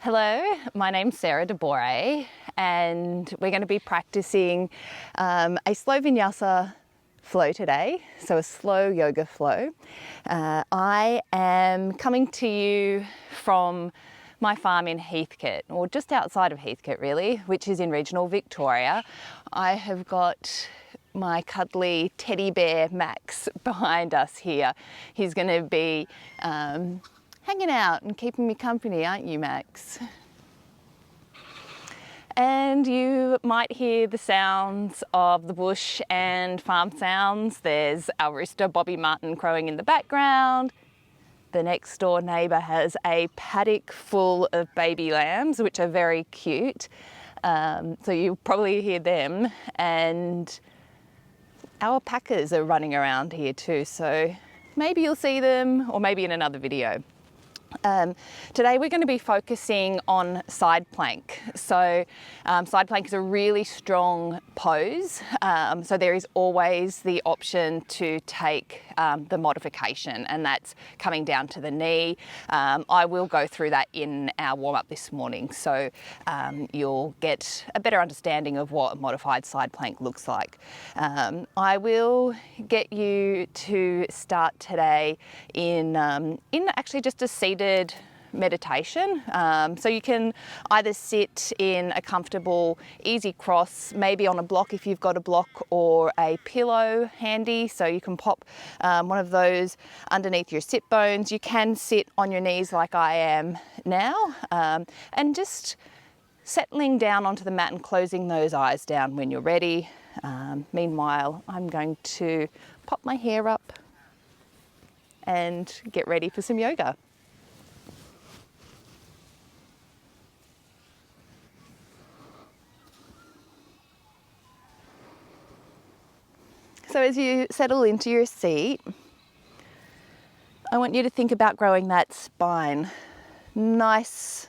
Hello, my name's Sarah DeBorre, and we're going to be practicing a slow Vinyasa flow today, so a slow yoga flow. I am coming to you from my farm in Heathcote, or just outside of Heathcote really, which is in regional Victoria. I have got my cuddly teddy bear Max behind us here. He's going to be hanging out and keeping me company, aren't you, Max? And you might hear the sounds of the bush and farm sounds. There's our rooster Bobby Martin crowing in the background. The next door neighbour has a paddock full of baby lambs, which are very cute. So you'll probably hear them. And our alpacas are running around here too, so maybe you'll see them, or maybe in another video. Today we're going to be focusing on side plank. So side plank is a really strong pose, so there is always the option to take the modification, and that's coming down to the knee. I will go through that in our warm-up this morning, so you'll get a better understanding of what a modified side plank looks like. I will get you to start today in actually just a seated meditation. So you can either sit in a comfortable, easy cross, maybe on a block if you've got a block, or a pillow handy, so you can pop one of those underneath your sit bones. You can sit on your knees like I am now, and just settling down onto the mat and closing those eyes down when you're ready. Meanwhile, I'm going to pop my hair up and get ready for some yoga. So as you settle into your seat, I want you to think about growing that spine nice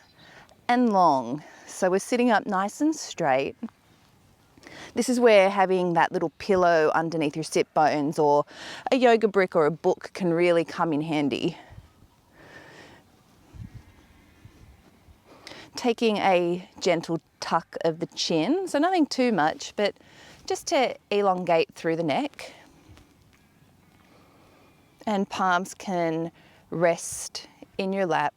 and long. So we're sitting up nice and straight. This is where having that little pillow underneath your sit bones, or a yoga brick or a book, can really come in handy. Taking a gentle tuck of the chin, so nothing too much, but just to elongate through the neck. And palms can rest in your lap.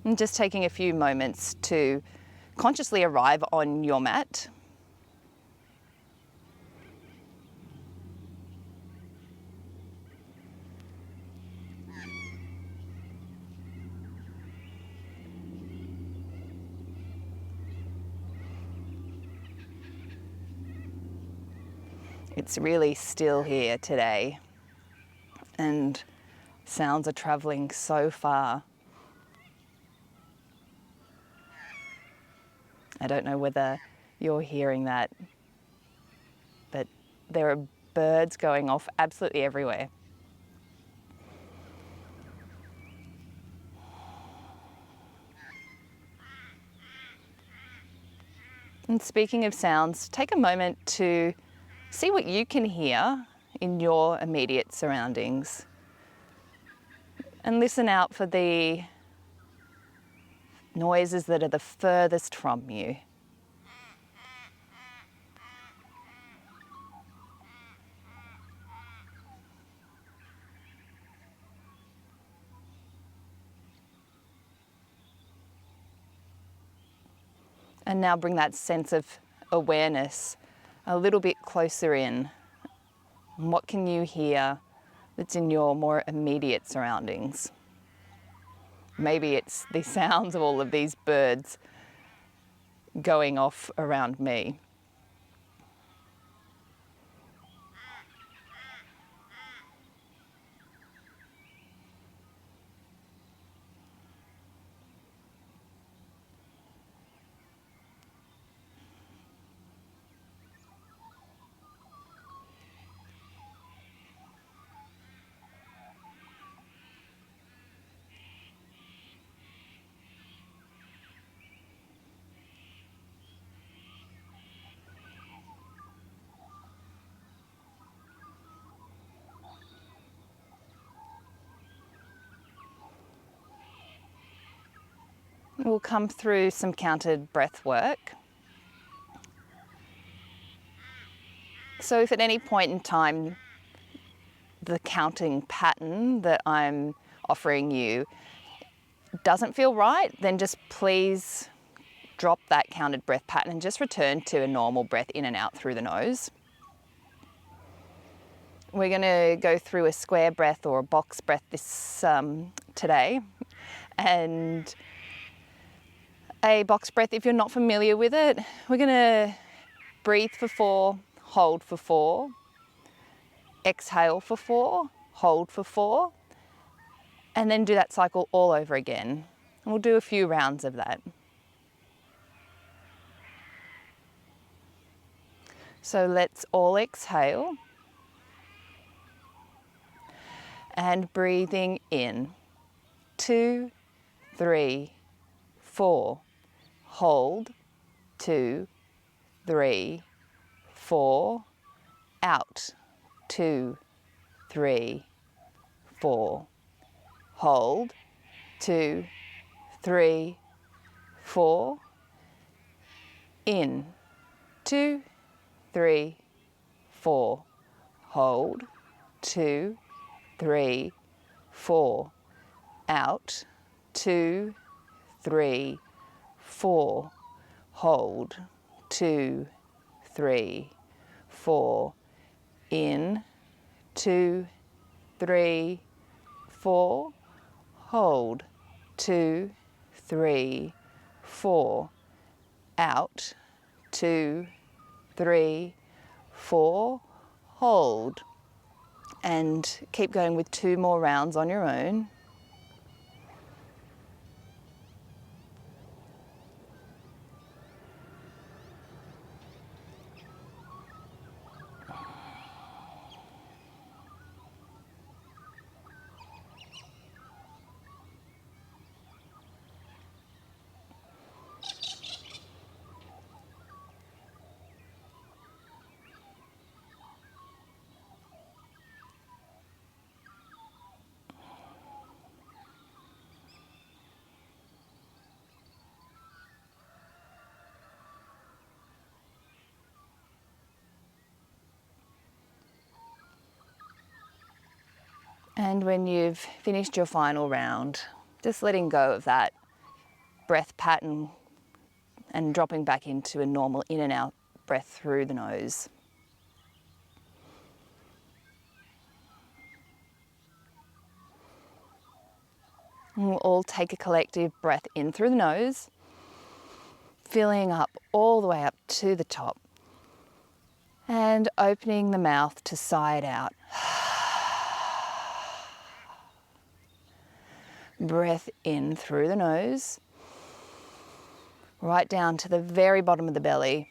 And just taking a few moments to consciously arrive on your mat. It's really still here today, and sounds are traveling so far. I don't know whether you're hearing that, but there are birds going off absolutely everywhere. And speaking of sounds, take a moment to see what you can hear in your immediate surroundings, and listen out for the noises that are the furthest from you. And now bring that sense of awareness a little bit closer in. What can you hear that's in your more immediate surroundings? Maybe it's the sounds of all of these birds going off around me. We'll come through some counted breath work. So if at any point in time the counting pattern that I'm offering you doesn't feel right, then just please drop that counted breath pattern and just return to a normal breath in and out through the nose. We're going to go through a square breath or a box breath today. And a box breath, if you're not familiar with it, we're going to breathe for 4, hold for 4, exhale for 4, hold for 4, and then do that cycle all over again. And we'll do a few rounds of that. So let's all exhale. And breathing in. 2, 3, 4. Hold. 2, 3, 4. Out. 2, 3, 4. Hold. 2, 3, 4. In. 2, 3, 4. Hold. 2, 3, 4. Out. 2, 3, 4. Hold. 2, 3, 4. In. 2, 3, 4. Hold. 2, 3, 4. Out. 2, 3, 4. Hold. And keep going with 2 more rounds on your own. And when you've finished your final round, just letting go of that breath pattern and dropping back into a normal in and out breath through the nose. And we'll all take a collective breath in through the nose, filling up all the way up to the top and opening the mouth to sigh it out. Breath in through the nose, right down to the very bottom of the belly,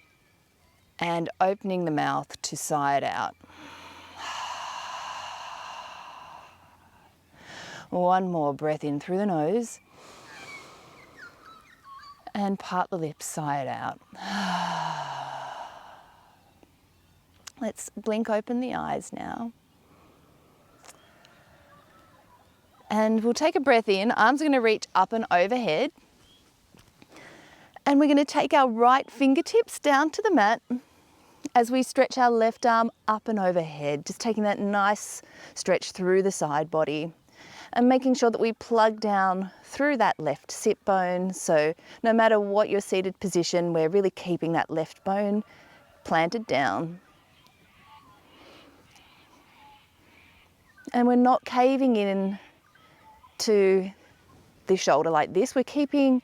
and opening the mouth to sigh it out. One more breath in through the nose, and part the lips, sigh it out. Let's blink open the eyes now. And we'll take a breath in, arms are going to reach up and overhead. And we're going to take our right fingertips down to the mat as we stretch our left arm up and overhead, just taking that nice stretch through the side body and making sure that we plug down through that left sit bone. So no matter what your seated position, we're really keeping that left bone planted down. And we're not caving in to the shoulder like this. We're keeping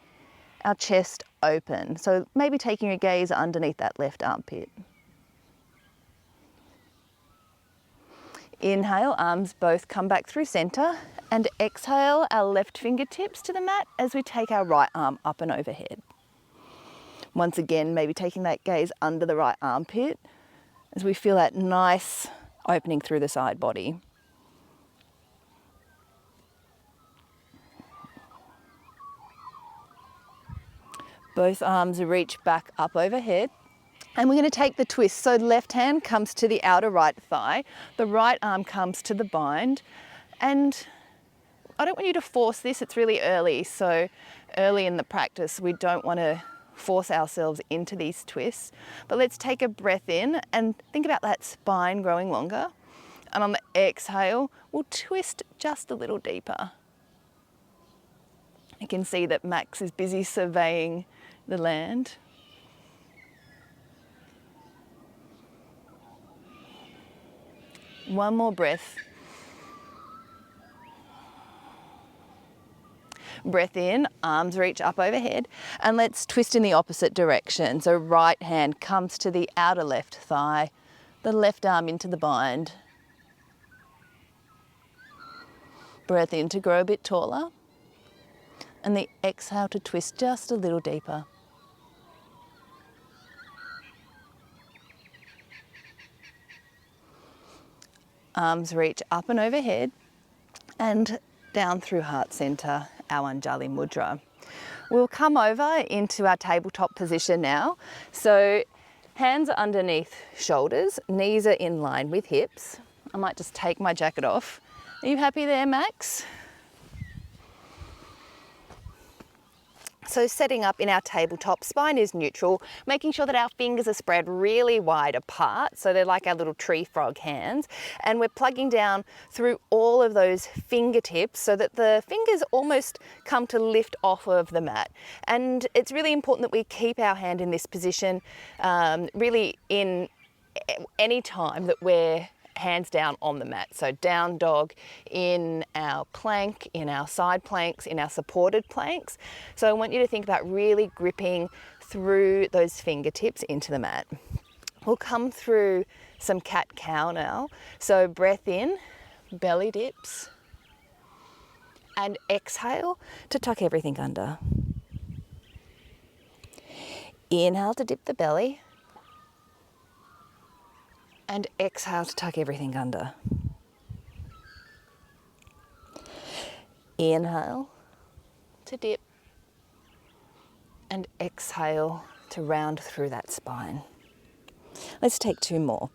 our chest open. So maybe taking your gaze underneath that left armpit. Inhale, arms both come back through center, and exhale our left fingertips to the mat as we take our right arm up and overhead. Once again, maybe taking that gaze under the right armpit as we feel that nice opening through the side body. Both arms reach back up overhead. And we're going to take the twist. So left hand comes to the outer right thigh. The right arm comes to the bind. And I don't want you to force this, it's really early. So early in the practice, we don't want to force ourselves into these twists. But let's take a breath in and think about that spine growing longer. And on the exhale, we'll twist just a little deeper. You can see that Max is busy surveying the land. One more breath. Breath in, arms reach up overhead, and let's twist in the opposite direction. So right hand comes to the outer left thigh, the left arm into the bind. Breath in to grow a bit taller, and the exhale to twist just a little deeper. Arms reach up and overhead and down through heart center, our Anjali Mudra. We'll come over into our tabletop position now. So hands are underneath shoulders, knees are in line with hips. I might just take my jacket off. Are you happy there, Max? So setting up in our tabletop, spine is neutral, making sure that our fingers are spread really wide apart, so they're like our little tree frog hands, and we're plugging down through all of those fingertips so that the fingers almost come to lift off of the mat. And it's really important that we keep our hand in this position really in any time that we're hands down on the mat. So down dog in our plank, in our side planks, in our supported planks. So I want you to think about really gripping through those fingertips into the mat. We'll come through some cat-cow now. So breath in, belly dips, and exhale to tuck everything under. Inhale to dip the belly, and exhale to tuck everything under. Inhale to dip, and exhale to round through that spine. Let's take two more.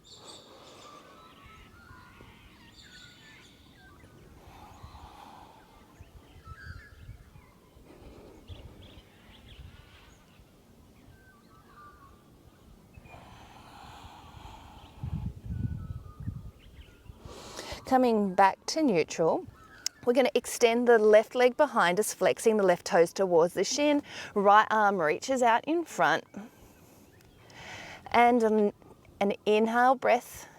Coming back to neutral, we're going to extend the left leg behind us, flexing the left toes towards the shin. Right arm reaches out in front. And an inhale breath.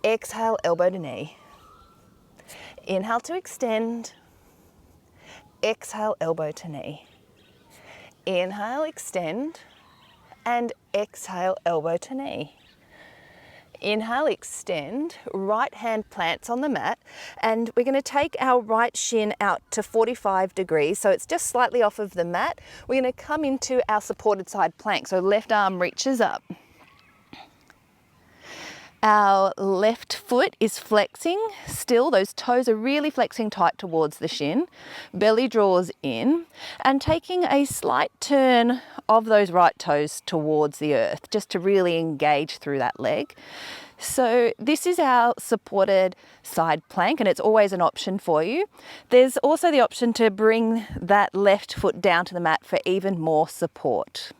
Exhale, elbow to knee. Inhale to extend. Exhale, elbow to knee. Inhale, extend. And exhale, elbow to knee. Inhale, extend, right hand plants on the mat, and we're going to take our right shin out to 45 degrees, so it's just slightly off of the mat. We're going to come into our supported side plank, so left arm reaches up. Our left foot is flexing still, those toes are really flexing tight towards the shin. Belly draws in, and taking a slight turn of those right toes towards the earth, just to really engage through that leg. So this is our supported side plank, and it's always an option for you. There's also the option to bring that left foot down to the mat for even more support.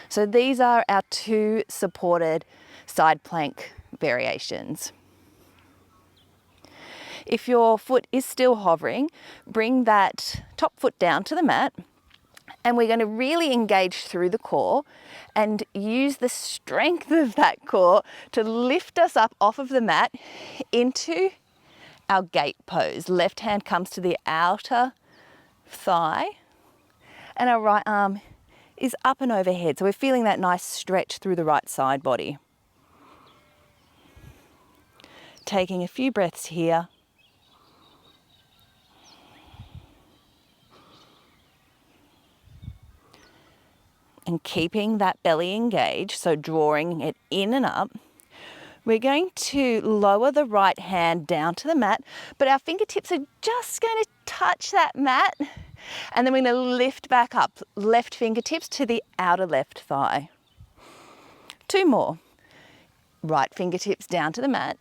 So these are our two supported side plank variations. If your foot is still hovering, bring that top foot down to the mat, and we're going to really engage through the core and use the strength of that core to lift us up off of the mat into our gate pose. Left hand comes to the outer thigh, and our right arm is up and overhead. So we're feeling that nice stretch through the right side body. Taking a few breaths here. And keeping that belly engaged, so drawing it in and up. We're going to lower the right hand down to the mat, but our fingertips are just going to touch that mat. And then we're going to lift back up, left fingertips to the outer left thigh. Two more. Right fingertips down to the mat.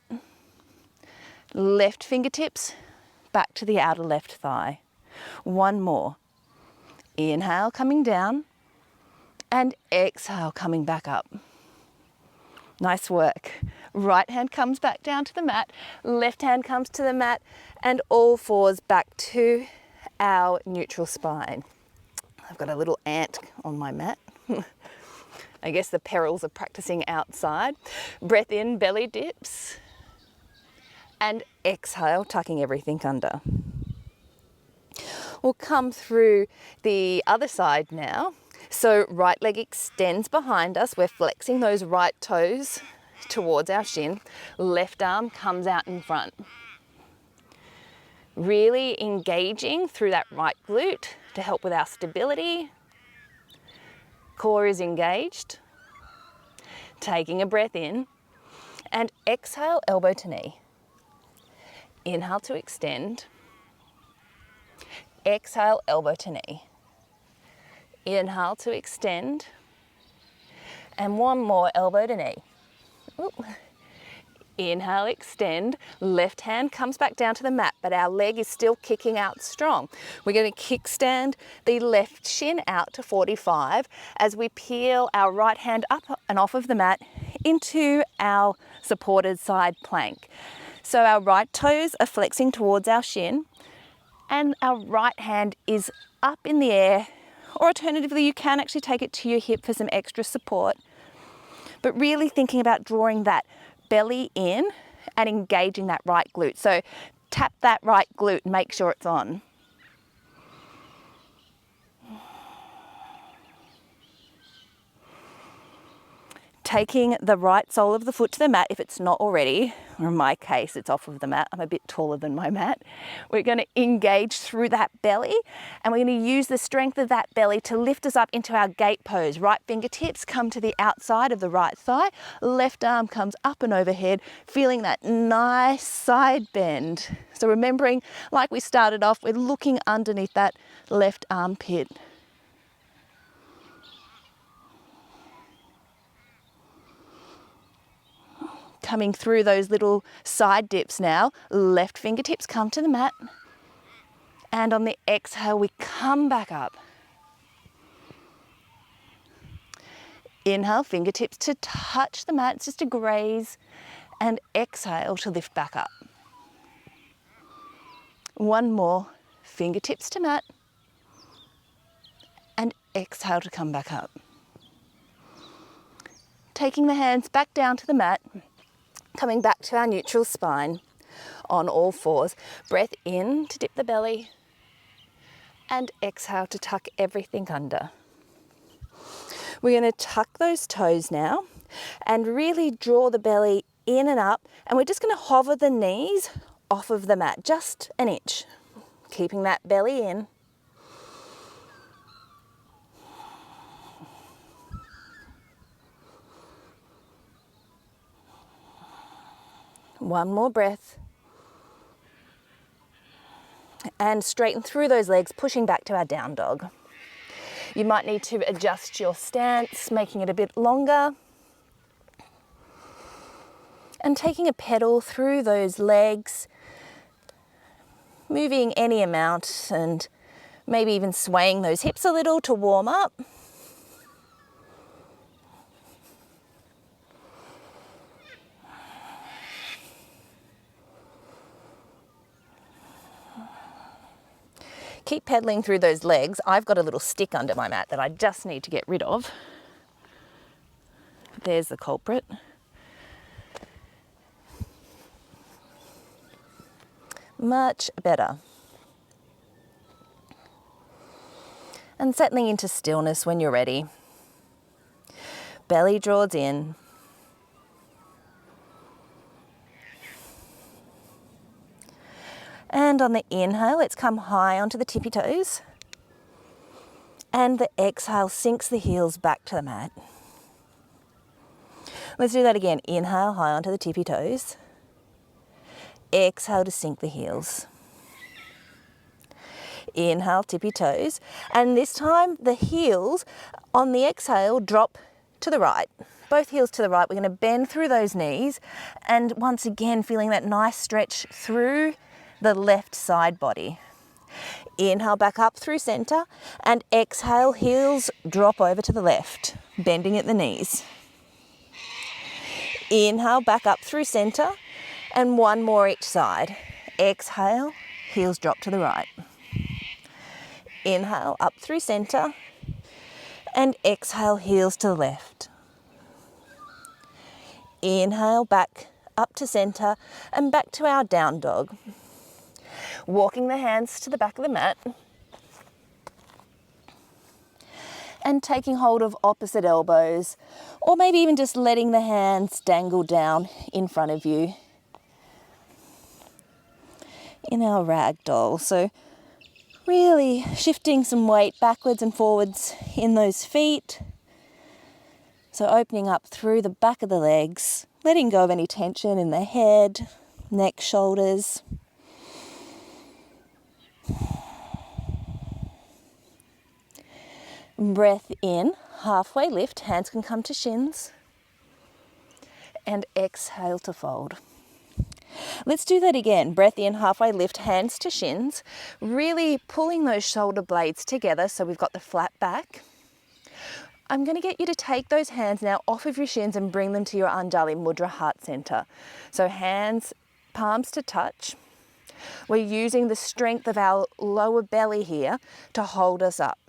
Left fingertips back to the outer left thigh. One more. Inhale, coming down, and exhale, coming back up. Nice work. Right hand comes back down to the mat, left hand comes to the mat, and all fours back to our neutral spine. I've got a little ant on my mat. I guess the perils of practicing outside. Breath in, belly dips, and exhale, tucking everything under. We'll come through the other side now. So right leg extends behind us. We're flexing those right toes towards our shin. Left arm comes out in front. Really engaging through that right glute to help with our stability. Core is engaged. Taking a breath in and exhale, elbow to knee. Inhale to extend. Exhale, elbow to knee. Inhale to extend. And one more, elbow to knee. Ooh. Inhale, extend. Left hand comes back down to the mat, but our leg is still kicking out strong. We're going to kickstand the left shin out to 45 as we peel our right hand up and off of the mat into our supported side plank. So our right toes are flexing towards our shin and our right hand is up in the air, or alternatively you can actually take it to your hip for some extra support. But really thinking about drawing that belly in and engaging that right glute. So tap that right glute and make sure it's on. Taking the right sole of the foot to the mat if it's not already, or in my case it's off of the mat, I'm a bit taller than my mat. We're going to engage through that belly and we're going to use the strength of that belly to lift us up into our gate pose. Right fingertips come to the outside of the right thigh, left arm comes up and overhead, feeling that nice side bend. So remembering, like we started off, we're looking underneath that left armpit. Coming through those little side dips now, left fingertips come to the mat, and on the exhale we come back up. Inhale, fingertips to touch the mat, just to graze, and exhale to lift back up. One more, fingertips to mat, and exhale to come back up. Taking the hands back down to the mat, coming back to our neutral spine on all fours. Breath in to dip the belly and exhale to tuck everything under. We're going to tuck those toes now and really draw the belly in and up, and we're just going to hover the knees off of the mat, just an inch, keeping that belly in. One more breath. And straighten through those legs, pushing back to our down dog. You might need to adjust your stance, making it a bit longer. And taking a pedal through those legs, moving any amount and maybe even swaying those hips a little to warm up. Keep pedaling through those legs. I've got a little stick under my mat that I just need to get rid of. There's the culprit. Much better. And settling into stillness when you're ready. Belly draws in. And on the inhale, let's come high onto the tippy toes. And the exhale sinks the heels back to the mat. Let's do that again. Inhale, high onto the tippy toes. Exhale to sink the heels. Inhale, tippy toes. And this time, the heels on the exhale drop to the right. Both heels to the right. We're going to bend through those knees, and once again feeling that nice stretch through the left side body. Inhale back up through center, and exhale, heels drop over to the left, bending at the knees. Inhale back up through center, and one more each side. Exhale, heels drop to the right. Inhale up through center, and exhale, heels to the left. Inhale back up to center and back to our down dog. Walking the hands to the back of the mat and taking hold of opposite elbows, or maybe even just letting the hands dangle down in front of you in our ragdoll. So really shifting some weight backwards and forwards in those feet. So opening up through the back of the legs, letting go of any tension in the head, neck, shoulders. Breath in, halfway lift, hands can come to shins. And exhale to fold. Let's do that again. Breath in, halfway lift, hands to shins. Really pulling those shoulder blades together so we've got the flat back. I'm going to get you to take those hands now off of your shins and bring them to your Anjali Mudra, heart center. So hands, palms to touch. We're using the strength of our lower belly here to hold us up.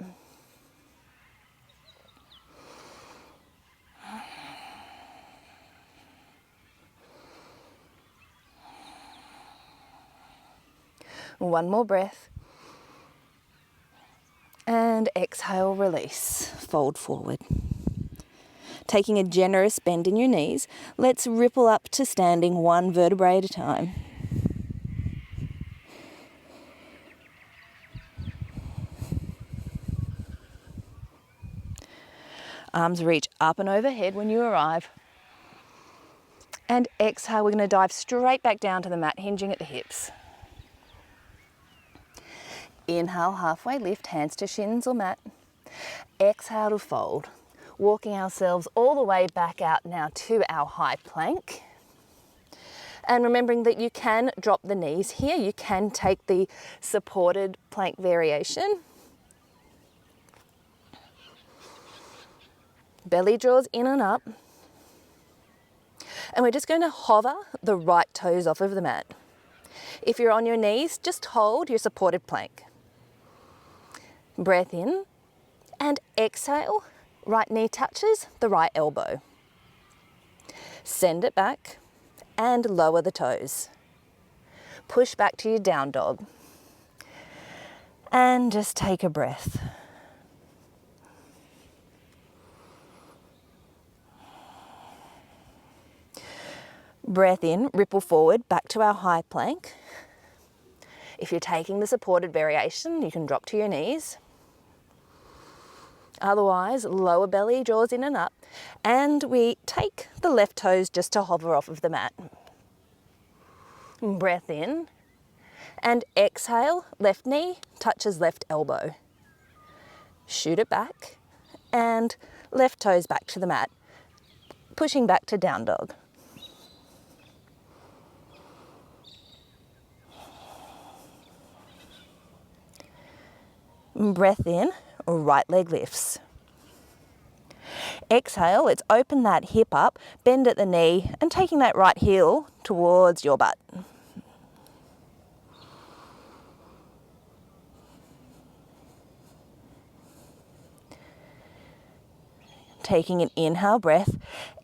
One more breath. And exhale, release, fold forward. Taking a generous bend in your knees, let's ripple up to standing one vertebrae at a time. Arms reach up and overhead when you arrive. And exhale, we're going to dive straight back down to the mat, hinging at the hips. Inhale, halfway lift, hands to shins or mat. Exhale to fold. Walking ourselves all the way back out now to our high plank. And remembering that you can drop the knees here. You can take the supported plank variation. Belly draws in and up. And we're just going to hover the right toes off of the mat. If you're on your knees, just hold your supported plank. Breath in and exhale, right knee touches the right elbow. Send it back and lower the toes. Push back to your down dog. And just take a breath. Breath in, ripple forward back to our high plank. If you're taking the supported variation, you can drop to your knees. Otherwise, lower belly draws in and up, and we take the left toes just to hover off of the mat. Breath in, and exhale, left knee touches left elbow. Shoot it back, and left toes back to the mat, pushing back to down dog. Breath in, right leg lifts. Exhale, let's open that hip up, bend at the knee, and taking that right heel towards your butt. Taking an inhale breath,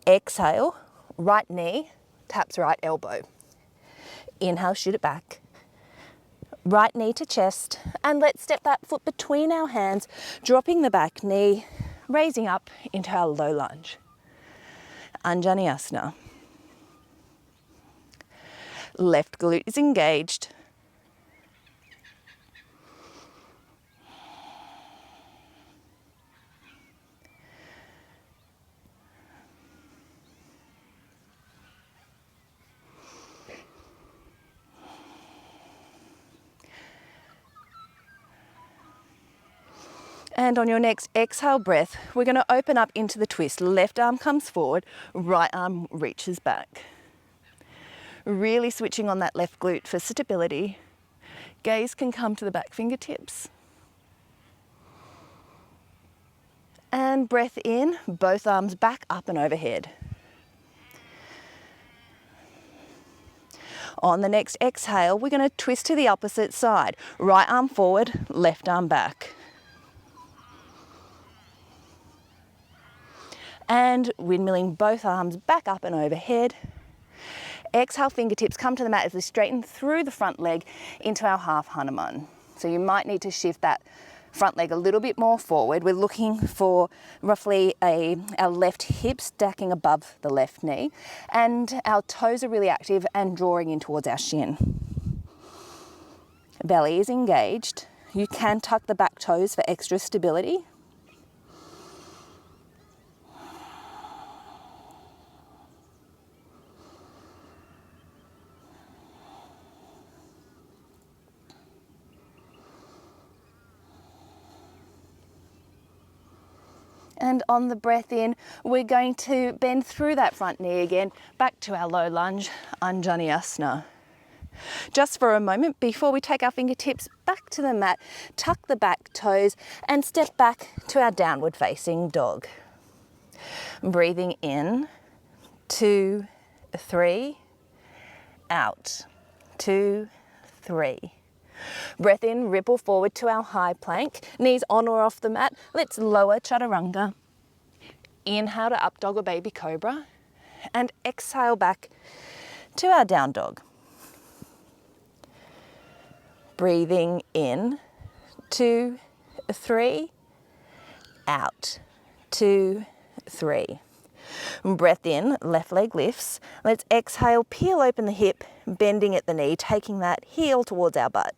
exhale, right knee taps right elbow. Inhale, shoot it back. Right knee to chest, and let's step that foot between our hands, dropping the back knee, raising up into our low lunge. Anjaneyasana. Left glute is engaged. And on your next exhale breath, we're going to open up into the twist. Left arm comes forward, right arm reaches back. Really switching on that left glute for stability. Gaze can come to the back fingertips. And breath in, both arms back up and overhead. On the next exhale, we're going to twist to the opposite side. Right arm forward, left arm back. And windmilling both arms back up and overhead. Exhale, fingertips come to the mat as we straighten through the front leg into our half Hanuman. So you might need to shift that front leg a little bit more forward. We're looking for roughly our left hip stacking above the left knee, and our toes are really active and drawing in towards our shin. Belly is engaged. You can tuck the back toes for extra stability. And on the breath in, we're going to bend through that front knee again, back to our low lunge, Anjaneyasana. Just for a moment before we take our fingertips back to the mat, tuck the back toes and step back to our downward facing dog. Breathing in, 2, 3, out, 2, 3. Breath in, ripple forward to our high plank, knees on or off the mat. Let's lower chaturanga. Inhale to up dog or baby cobra, and exhale back to our down dog. Breathing in, 2, 3, out, 2, 3. Breath in, left leg lifts. Let's exhale, peel open the hip, bending at the knee, taking that heel towards our butt.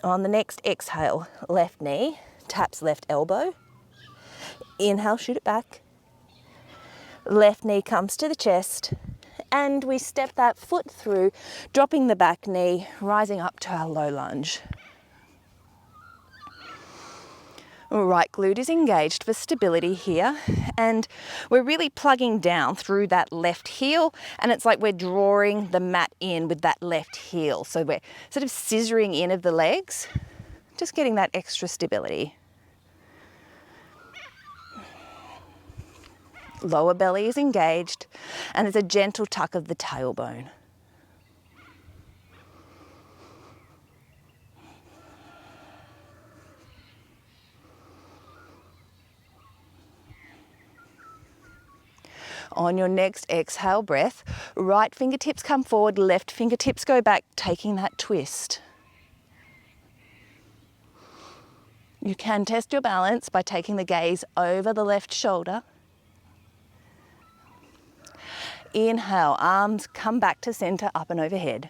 On the next exhale, left knee taps left elbow. Inhale, shoot it back. Left knee comes to the chest. And we step that foot through, dropping the back knee, rising up to our low lunge. Right glute is engaged for stability here, and we're really plugging down through that left heel, and it's like we're drawing the mat in with that left heel. So we're sort of scissoring in of the legs, just getting that extra stability. Lower belly is engaged, and it's a gentle tuck of the tailbone. On your next exhale breath, right fingertips come forward, left fingertips go back, taking that twist. You can test your balance by taking the gaze over the left shoulder. Inhale, arms come back to center, up and overhead.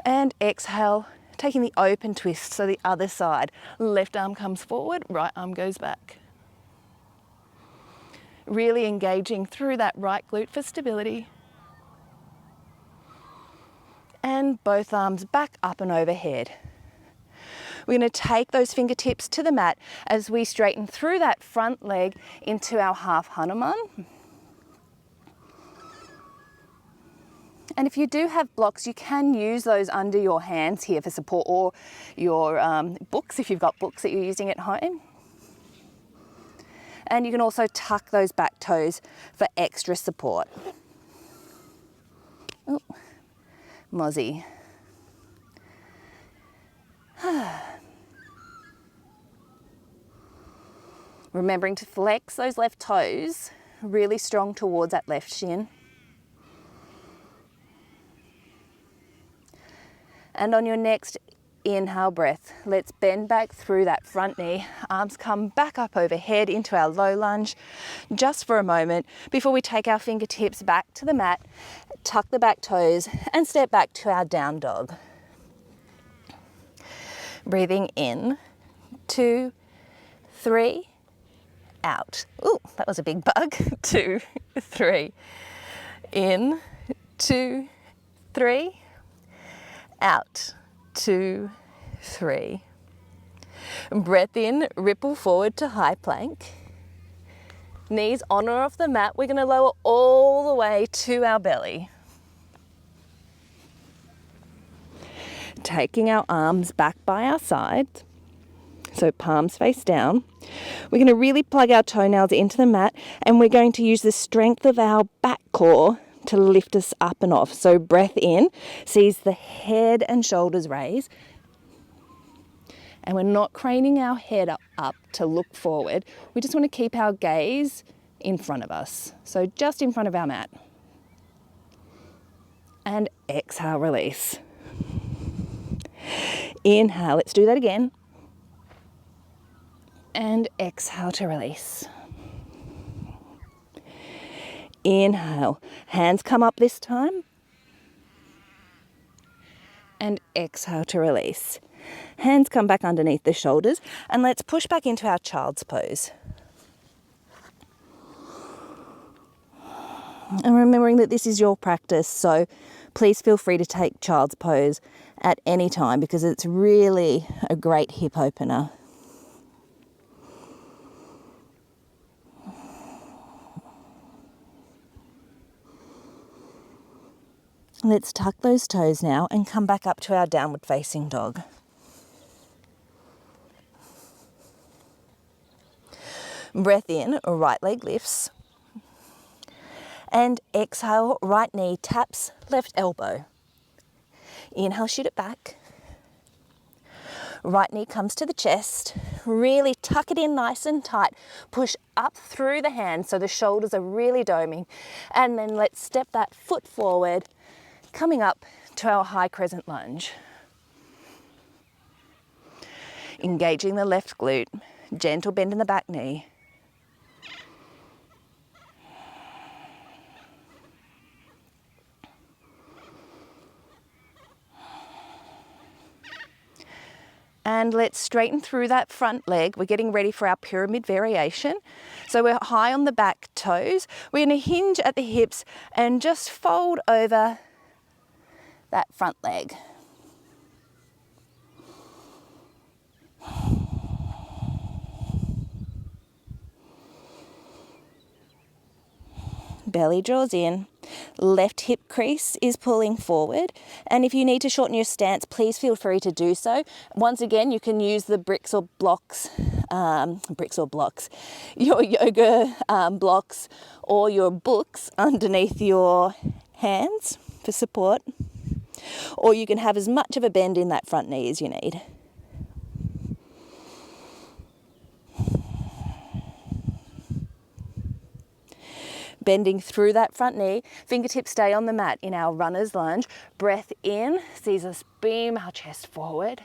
And exhale, taking the open twist, so the other side. Left arm comes forward, right arm goes back. Really engaging through that right glute for stability. And both arms back up and overhead. We're going to take those fingertips to the mat as we straighten through that front leg into our half Hanuman. And if you do have blocks, you can use those under your hands here for support, or your books if you've got books that you're using at home. And you can also tuck those back toes for extra support. Ooh. Mozzie. Remembering to flex those left toes, really strong towards that left shin. And on your next inhale breath, let's bend back through that front knee. Arms come back up overhead into our low lunge just for a moment before we take our fingertips back to the mat, tuck the back toes and step back to our down dog. Breathing in, 2, 3, out. Ooh, that was a big bug. 2, 3. In, 2, 3. Out, 2, 3. Breath in, ripple forward to high plank. Knees on or off the mat. We're going to lower all the way to our belly. Taking our arms back by our sides, so palms face down. We're going to really plug our toenails into the mat, and we're going to use the strength of our back core to lift us up and off. So breath in sees the head and shoulders raise, and we're not craning our head up to look forward. We just want to keep our gaze in front of us, so just in front of our mat. And exhale, release. Inhale, let's do that again. And exhale to release. Inhale, hands come up this time. And exhale to release. Hands come back underneath the shoulders, and let's push back into our child's pose. And remembering that this is your practice, so please feel free to take child's pose at any time because it's really a great hip opener. Let's tuck those toes now and come back up to our downward facing dog. Breath in, right leg lifts. And exhale, right knee taps left elbow. Inhale, shoot it back. Right knee comes to the chest. Really tuck it in nice and tight. Push up through the hands so the shoulders are really doming. And then let's step that foot forward, coming up to our high crescent lunge. Engaging the left glute. Gentle bend in the back knee. And let's straighten through that front leg. We're getting ready for our pyramid variation. So we're high on the back toes. We're going to hinge at the hips and just fold over that front leg. Belly draws in, left hip crease is pulling forward, and if you need to shorten your stance, please feel free to do so. Once again, you can use the bricks or blocks, your yoga blocks or your books underneath your hands for support, or you can have as much of a bend in that front knee as you need. Bending through that front knee, fingertips stay on the mat in our runner's lunge. Breath in sees us beam our chest forward.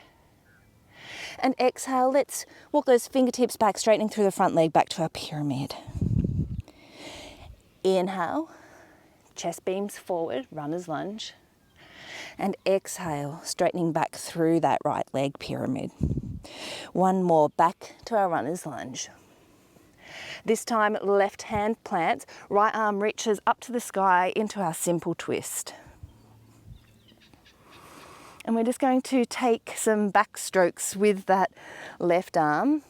And exhale, let's walk those fingertips back, straightening through the front leg back to our pyramid. Inhale, chest beams forward, runner's lunge. And exhale, straightening back through that right leg, pyramid. One more, back to our runner's lunge. This time, left hand plants, right arm reaches up to the sky into our simple twist. And we're just going to take some back strokes with that left arm.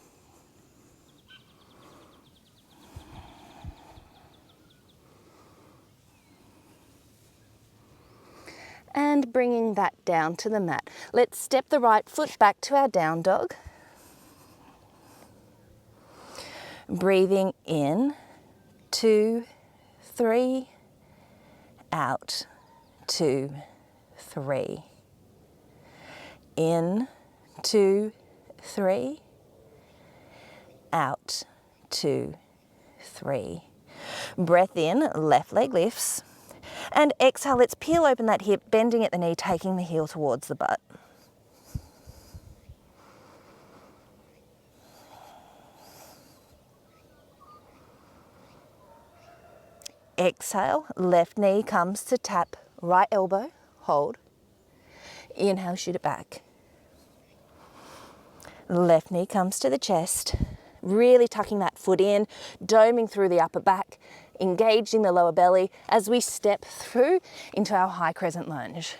And bringing that down to the mat. Let's step the right foot back to our down dog. Breathing in, 2, 3, out, 2, 3. In, 2, 3, out, 2, 3. Breath in, left leg lifts. And exhale, let's peel open that hip, bending at the knee, taking the heel towards the butt. Exhale, left knee comes to tap, right elbow, hold. Inhale, shoot it back. Left knee comes to the chest, really tucking that foot in, doming through the upper back, engaging the lower belly as we step through into our high crescent lunge.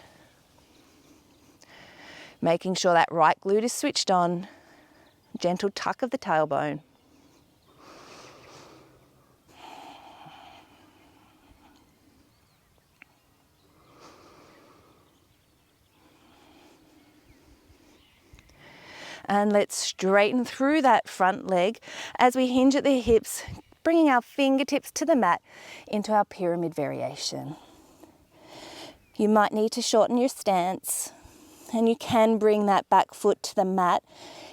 Making sure that right glute is switched on, gentle tuck of the tailbone. And let's straighten through that front leg as we hinge at the hips, bringing our fingertips to the mat into our pyramid variation. You might need to shorten your stance, and you can bring that back foot to the mat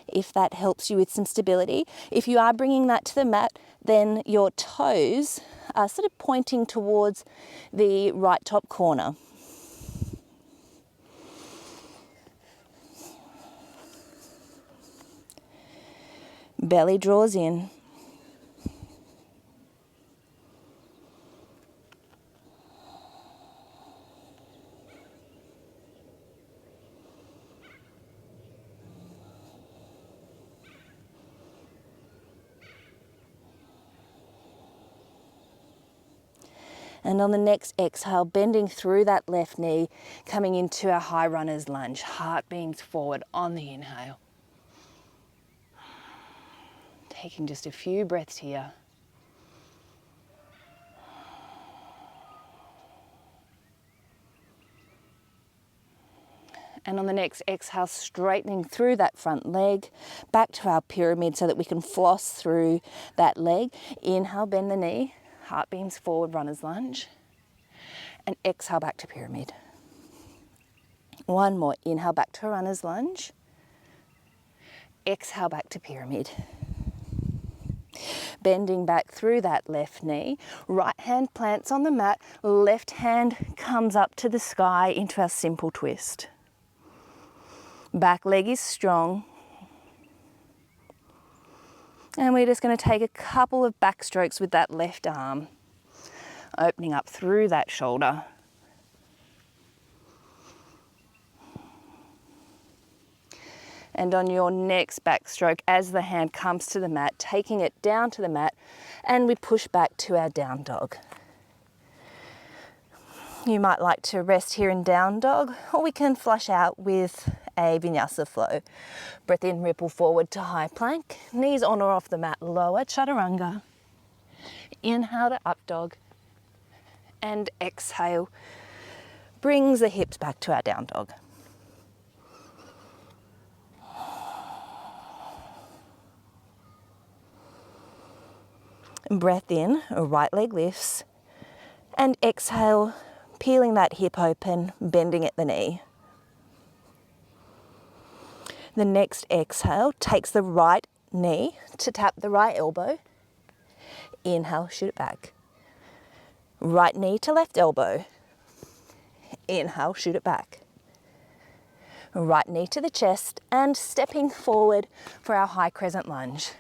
if that helps you with some stability. If you are bringing that to the mat, then your toes are sort of pointing towards the right top corner. Belly draws in. And on the next exhale, bending through that left knee, coming into our high runner's lunge, heart beams forward on the inhale. Taking just a few breaths here. And on the next exhale, straightening through that front leg, back to our pyramid so that we can floss through that leg. Inhale, bend the knee, heart beams forward, runner's lunge. And exhale back to pyramid. One more, inhale back to runner's lunge. Exhale back to pyramid. Bending back through that left knee, right hand plants on the mat, left hand comes up to the sky into our simple twist. Back leg is strong. And we're just going to take a couple of back strokes with that left arm, opening up through that shoulder. And on your next backstroke, as the hand comes to the mat, taking it down to the mat, and we push back to our down dog. You might like to rest here in down dog, or we can flush out with a vinyasa flow. Breath in, ripple forward to high plank, knees on or off the mat, lower, chaturanga. Inhale to up dog, and exhale, brings the hips back to our down dog. Breath in, right leg lifts, and exhale, peeling that hip open, bending at the knee. The next exhale takes the right knee to tap the right elbow. Inhale, shoot it back. Right knee to left elbow. Inhale, shoot it back. Right knee to the chest, and stepping forward for our high crescent lunge.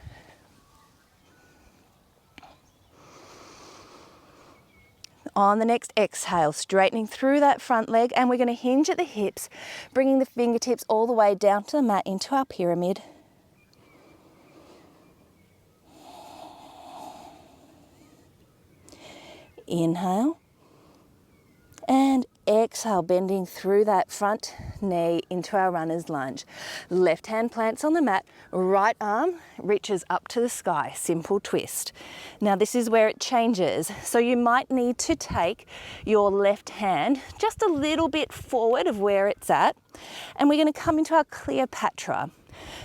On the next exhale, straightening through that front leg, and we're going to hinge at the hips, bringing the fingertips all the way down to the mat into our pyramid. Inhale, and exhale, bending through that front knee into our runner's lunge. Left hand plants on the mat, right arm reaches up to the sky, simple twist. Now this is where it changes. So you might need to take your left hand just a little bit forward of where it's at, and we're going to come into our Cleopatra.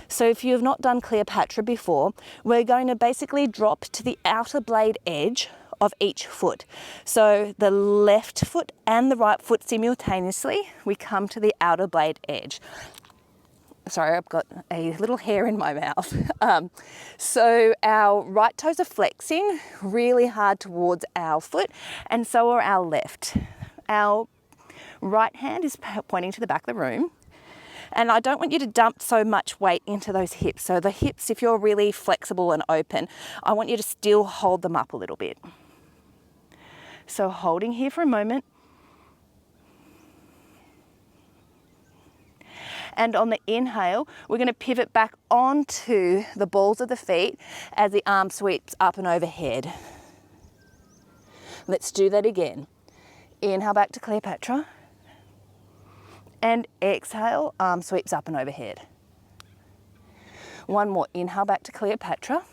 So if you have not done Cleopatra before, we're going to basically drop to the outer blade edge of each foot. So the left foot and the right foot simultaneously, we come to the outer blade edge. Sorry, I've got a little hair in my mouth. So our right toes are flexing really hard towards our foot, and so are our left. Our right hand is pointing to the back of the room. And I don't want you to dump so much weight into those hips. So the hips, if you're really flexible and open, I want you to still hold them up a little bit. So holding here for a moment. And on the inhale, we're going to pivot back onto the balls of the feet as the arm sweeps up and overhead. Let's do that again. Inhale back to Cleopatra. And exhale, arm sweeps up and overhead. One more, inhale back to Cleopatra.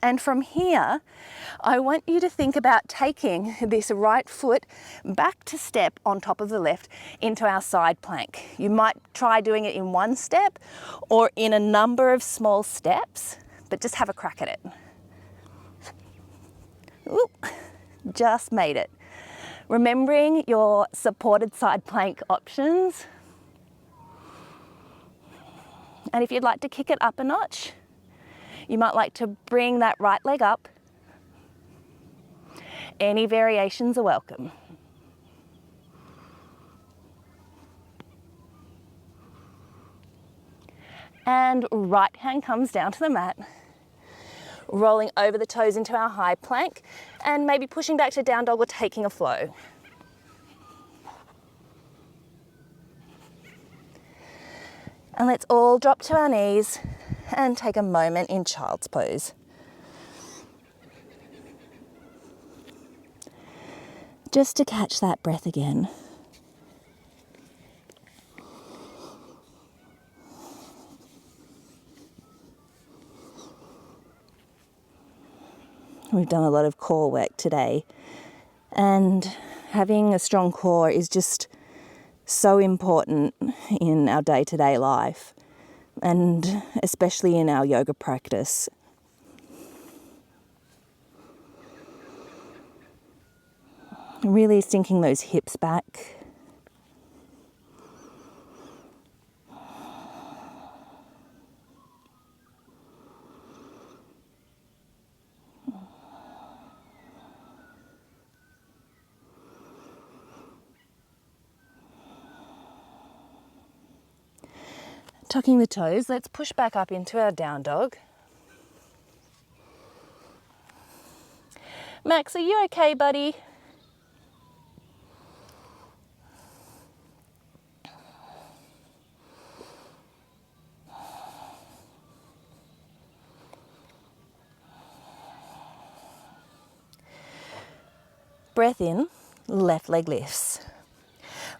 And from here, I want you to think about taking this right foot back to step on top of the left into our side plank. You might try doing it in one step or in a number of small steps, but just have a crack at it. Ooh, just made it. Remembering your supported side plank options. And if you'd like to kick it up a notch, you might like to bring that right leg up. Any variations are welcome. And right hand comes down to the mat, rolling over the toes into our high plank and maybe pushing back to down dog or taking a flow. And let's all drop to our knees and take a moment in child's pose. Just to catch that breath again. We've done a lot of core work today, and having a strong core is just so important in our day-to-day life, and especially in our yoga practice. Really sinking those hips back. Tucking the toes, let's push back up into our down dog. Max, are you okay, buddy? Breath in, left leg lifts.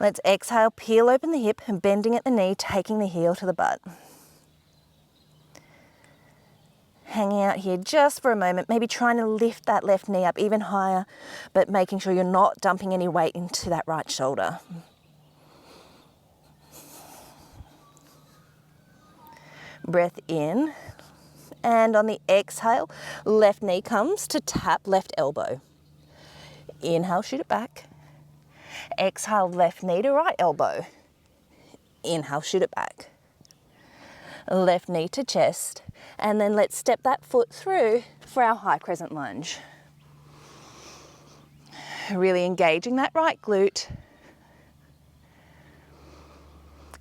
Let's exhale, peel open the hip and bending at the knee, taking the heel to the butt. Hanging out here just for a moment, maybe trying to lift that left knee up even higher, but making sure you're not dumping any weight into that right shoulder. Breath in, and on the exhale, left knee comes to tap left elbow. Inhale, shoot it back. Exhale, left knee to right elbow. Inhale, shoot it back. Left knee to chest. And then let's step that foot through for our high crescent lunge. Really engaging that right glute.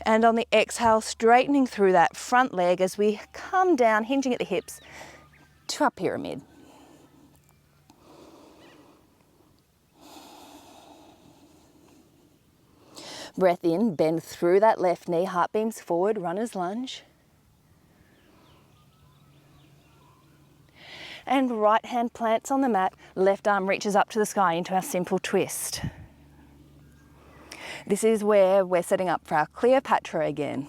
And on the exhale, straightening through that front leg as we come down, hinging at the hips to our pyramid. Breath in, bend through that left knee, heart beams forward, runner's lunge. And right hand plants on the mat, left arm reaches up to the sky into our simple twist. This is where we're setting up for our Cleopatra again.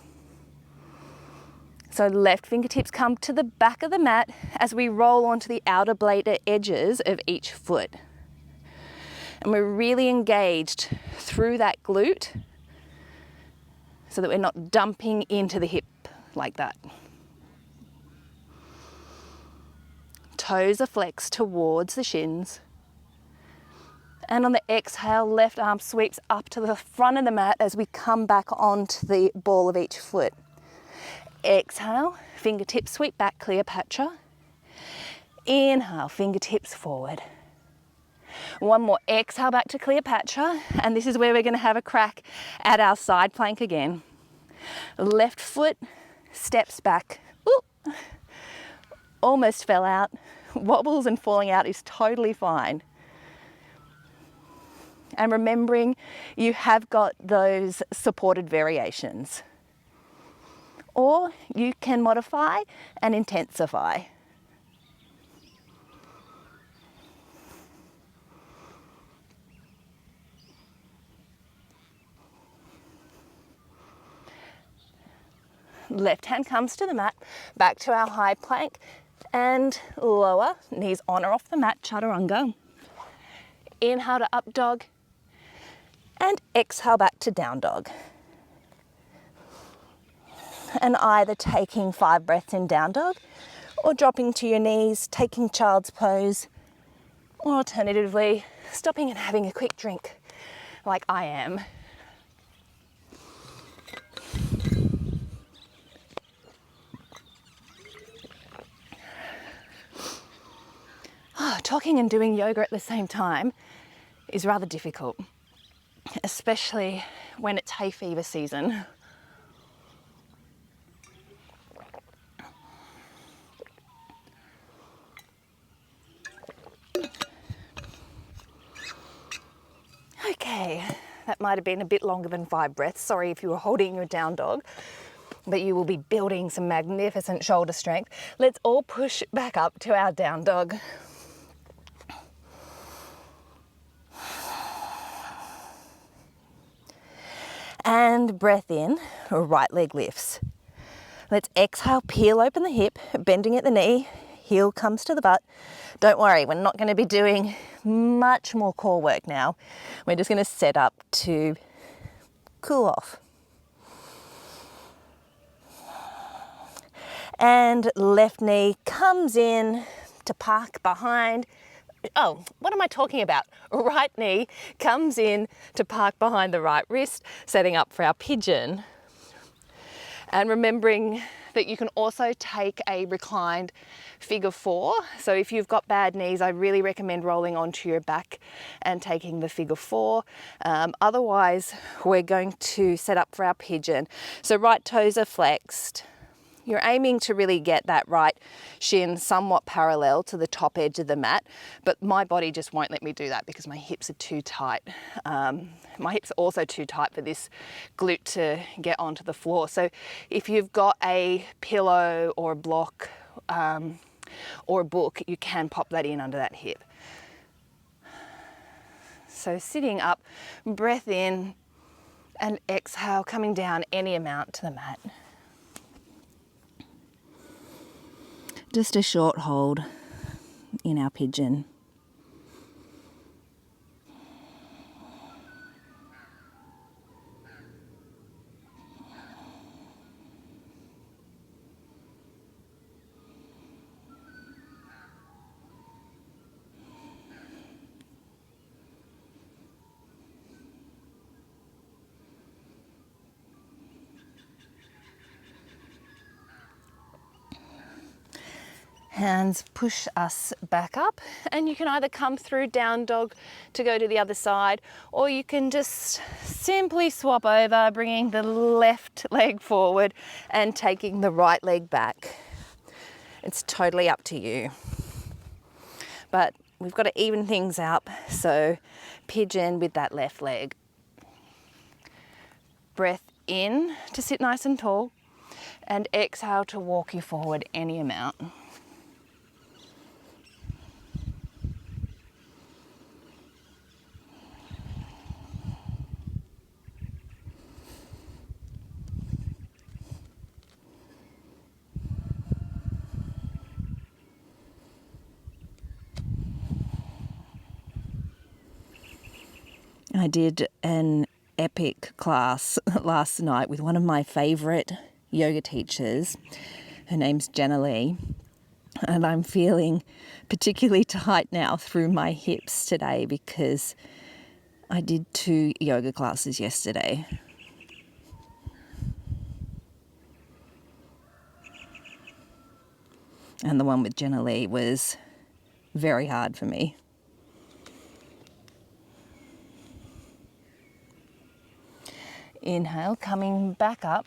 So left fingertips come to the back of the mat as we roll onto the outer blade edges of each foot. And we're really engaged through that glute so that we're not dumping into the hip like that. Toes are flexed towards the shins. And on the exhale, left arm sweeps up to the front of the mat as we come back onto the ball of each foot. Exhale, fingertips sweep back, Cleopatra. Inhale, fingertips forward. One more, exhale back to Cleopatra, and this is where we're going to have a crack at our side plank again. Left foot steps back. Ooh, almost fell out. Wobbles and falling out is totally fine. And remembering you have got those supported variations. or you can modify and intensify. Left hand comes to the mat, back to our high plank, and lower, knees on or off the mat, chaturanga. Inhale to up dog, and exhale back to down dog. And either taking 5 breaths in down dog, or dropping to your knees, taking child's pose, or alternatively, stopping and having a quick drink, like I am. Talking and doing yoga at the same time is rather difficult, especially when it's hay fever season. Okay, that might have been a bit longer than 5 breaths. Sorry if you were holding your down dog, but you will be building some magnificent shoulder strength. Let's all push back up to our down dog. And breath in, right leg lifts. Let's exhale, peel open the hip, bending at the knee, heel comes to the butt. Don't worry, we're not going to be doing much more core work now. We're just going to set up to cool off. And left knee comes in to park behind. Oh, what am I talking about? Right knee comes in to park behind the right wrist, setting up for our pigeon. And remembering that you can also take a reclined figure 4. So if you've got bad knees, I really recommend rolling onto your back and taking the figure 4. Otherwise, we're going to set up for our pigeon. So right toes are flexed. You're aiming to really get that right shin somewhat parallel to the top edge of the mat, but my body just won't let me do that because my hips are too tight. My hips are also too tight for this glute to get onto the floor. So if you've got a pillow or a block or a book, you can pop that in under that hip. So sitting up, breath in and exhale, coming down any amount to the mat. Just a short hold in our pigeon. Hands push us back up, and you can either come through down dog to go to the other side, or you can just simply swap over, bringing the left leg forward and taking the right leg back. It's totally up to you. But we've got to even things out, so pigeon with that left leg. Breath in to sit nice and tall, and exhale to walk you forward any amount. I did an epic class last night with one of my favourite yoga teachers. Her name's Jenna Lee, and I'm feeling particularly tight now through my hips today because I did 2 yoga classes yesterday. And the one with Jenna Lee was very hard for me. Inhale, coming back up,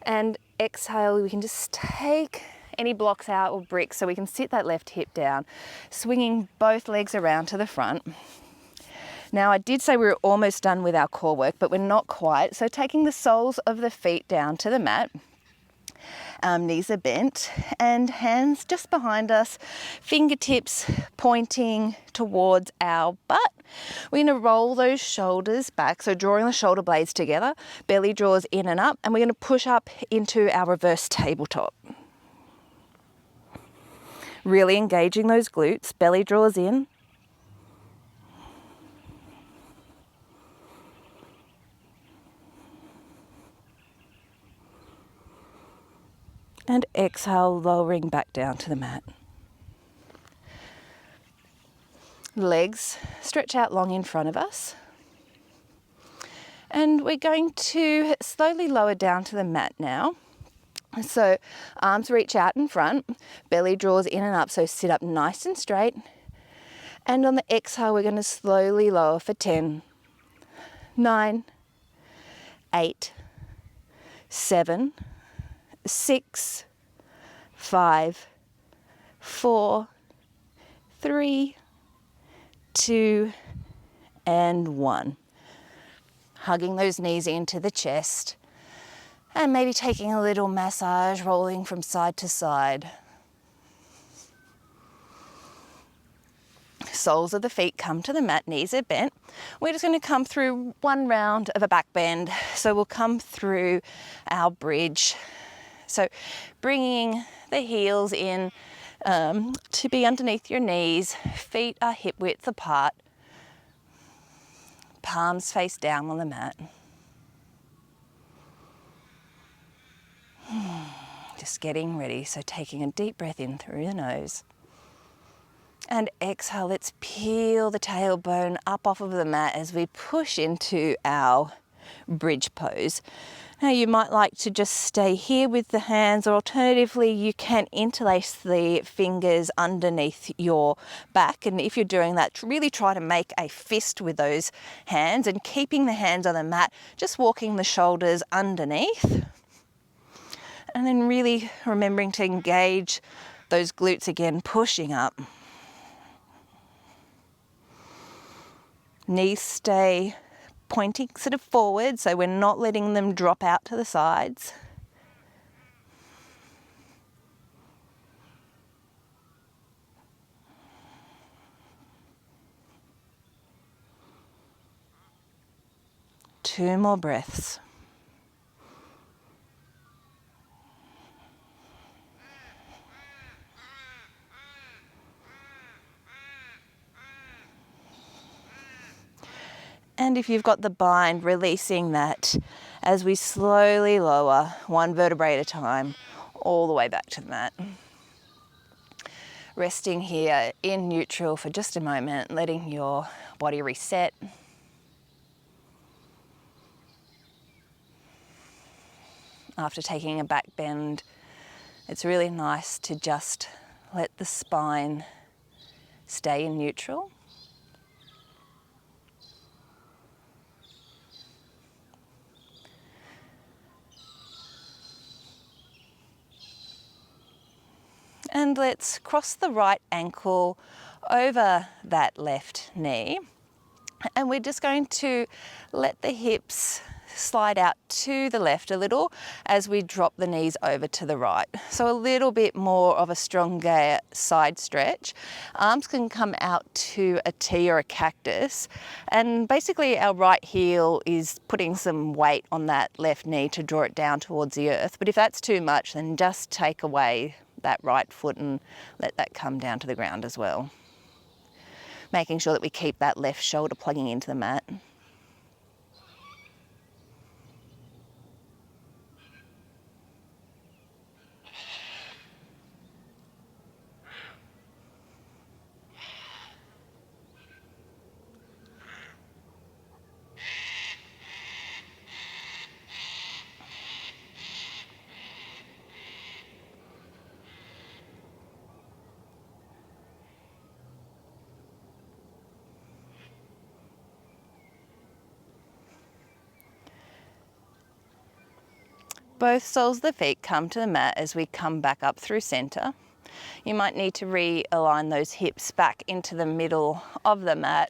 and exhale, we can just take any blocks out or bricks so we can sit that left hip down, swinging both legs around to the front. Now, I did say we were almost done with our core work, but we're not quite. So taking the soles of the feet down to the mat, Knees are bent and hands just behind us, fingertips pointing towards our butt. We're going to roll those shoulders back, so drawing the shoulder blades together, belly draws in and up, and we're going to push up into our reverse tabletop. Really engaging those glutes, belly draws in. And exhale, lowering back down to the mat. Legs stretch out long in front of us. And we're going to slowly lower down to the mat now. So arms reach out in front, belly draws in and up, so sit up nice and straight. And on the exhale, we're going to slowly lower for 10, 9, 8, 7, 6, 5, 4, 3, 2, and 1. Hugging those knees into the chest and maybe taking a little massage, rolling from side to side. Soles of the feet come to the mat, knees are bent. We're just going to come through one round of a back bend. So we'll come through our bridge. So bringing the heels in to be underneath your knees, feet are hip width apart, palms face down on the mat. Just getting ready, so taking a deep breath in through the nose. And exhale, let's peel the tailbone up off of the mat as we push into our bridge pose. Now you might like to just stay here with the hands, or alternatively you can interlace the fingers underneath your back. And if you're doing that, really try to make a fist with those hands and keeping the hands on the mat, just walking the shoulders underneath. And then really remembering to engage those glutes again, pushing up. Knees stay pointing sort of forward, so we're not letting them drop out to the sides. Two more breaths. And if you've got the bind, releasing that as we slowly lower one vertebrae at a time, all the way back to the mat. Resting here in neutral for just a moment, letting your body reset. After taking a back bend, it's really nice to just let the spine stay in neutral. And let's cross the right ankle over that left knee. And we're just going to let the hips slide out to the left a little as we drop the knees over to the right. So a little bit more of a stronger side stretch. Arms can come out to a T or a cactus. And basically our right heel is putting some weight on that left knee to draw it down towards the earth. But if that's too much, then just take away that right foot and let that come down to the ground as well. Making sure that we keep that left shoulder plugging into the mat. Both soles of the feet come to the mat as we come back up through center. You might need to realign those hips back into the middle of the mat.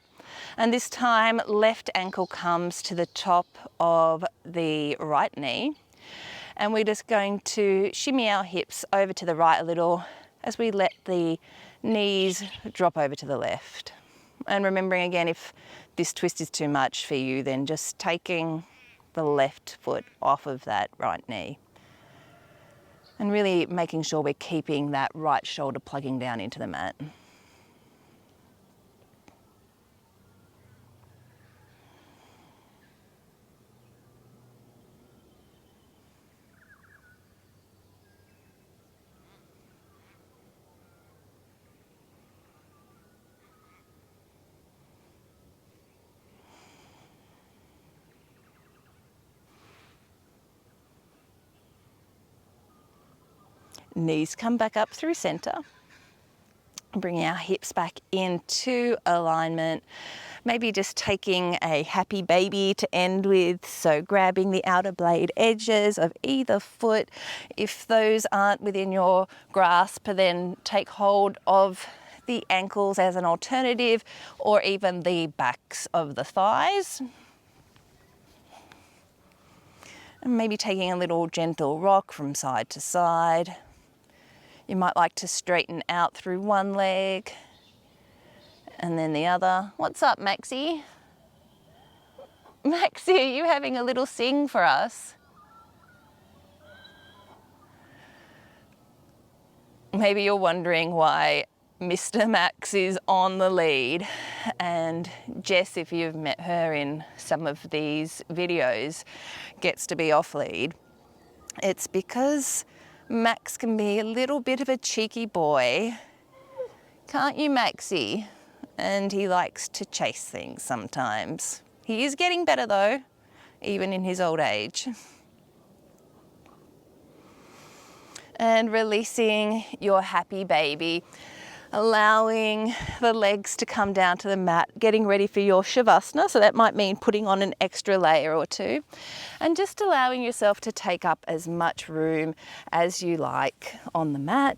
And this time, left ankle comes to the top of the right knee. And we're just going to shimmy our hips over to the right a little as we let the knees drop over to the left. And remembering again, if this twist is too much for you, then just taking the left foot off of that right knee. And really making sure we're keeping that right shoulder plugging down into the mat. Knees come back up through center. Bringing our hips back into alignment. Maybe just taking a happy baby to end with. So grabbing the outer blade edges of either foot. If those aren't within your grasp, then take hold of the ankles as an alternative, or even the backs of the thighs. And maybe taking a little gentle rock from side to side. You might like to straighten out through one leg and then the other. What's up, Maxie? Maxie, are you having a little sing for us? Maybe you're wondering why Mr. Max is on the lead, and Jess, if you've met her in some of these videos, gets to be off lead. It's because Max can be a little bit of a cheeky boy, can't you, Maxie? And he likes to chase things sometimes. He is getting better though, even in his old age. And releasing your happy baby, allowing the legs to come down to the mat, getting ready for your Shavasana. So that might mean putting on an extra layer or two, and just allowing yourself to take up as much room as you like on the mat.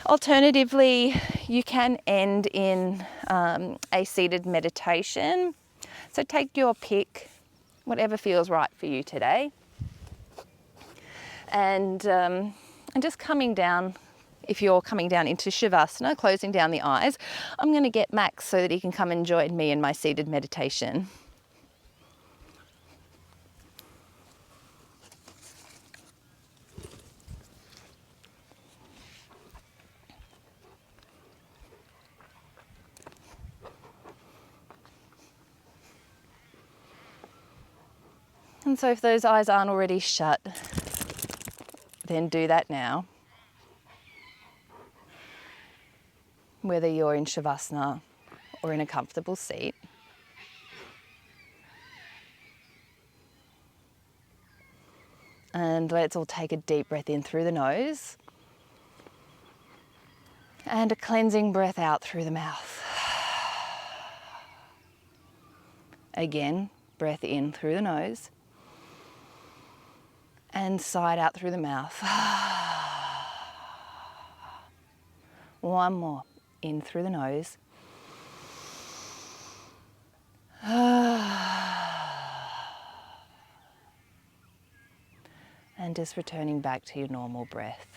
Alternatively, you can end in a seated meditation. So take your pick, whatever feels right for you today. And just coming down. If you're coming down into Shavasana, closing down the eyes, I'm going to get Max so that he can come and join me in my seated meditation. And so if those eyes aren't already shut, then do that now. Whether you're in Shavasana or in a comfortable seat. And let's all take a deep breath in through the nose. And a cleansing breath out through the mouth. Again, breath in through the nose. And sigh out through the mouth. One more. In through the nose. And just returning back to your normal breath.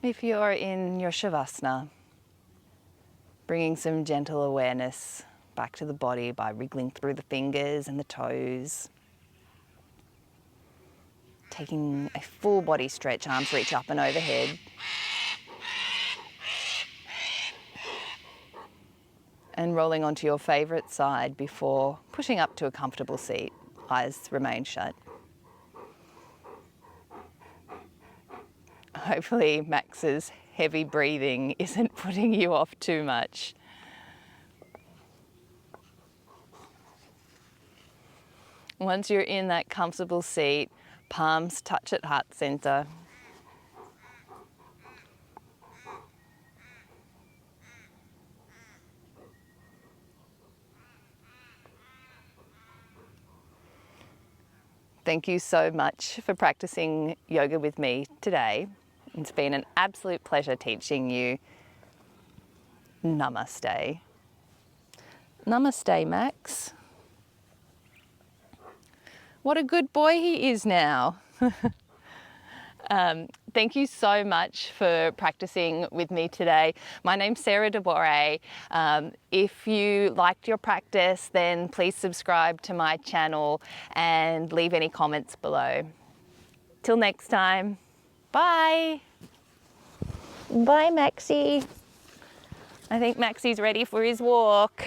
If you're in your Shavasana, bringing some gentle awareness back to the body by wriggling through the fingers and the toes. taking a full body stretch, arms reach up and overhead. And rolling onto your favourite side before pushing up to a comfortable seat. Eyes remain shut. Hopefully Max's heavy breathing isn't putting you off too much. Once you're in that comfortable seat, palms touch at heart center. Thank you so much for practicing yoga with me today. It's been an absolute pleasure teaching you. Namaste. Namaste, Max. What a good boy he is now. Thank you so much for practicing with me today. My name's Sarah DeBorre. If you liked your practice, then please subscribe to my channel and leave any comments below. Till next time, bye. Bye, Maxie. I think Maxie's ready for his walk.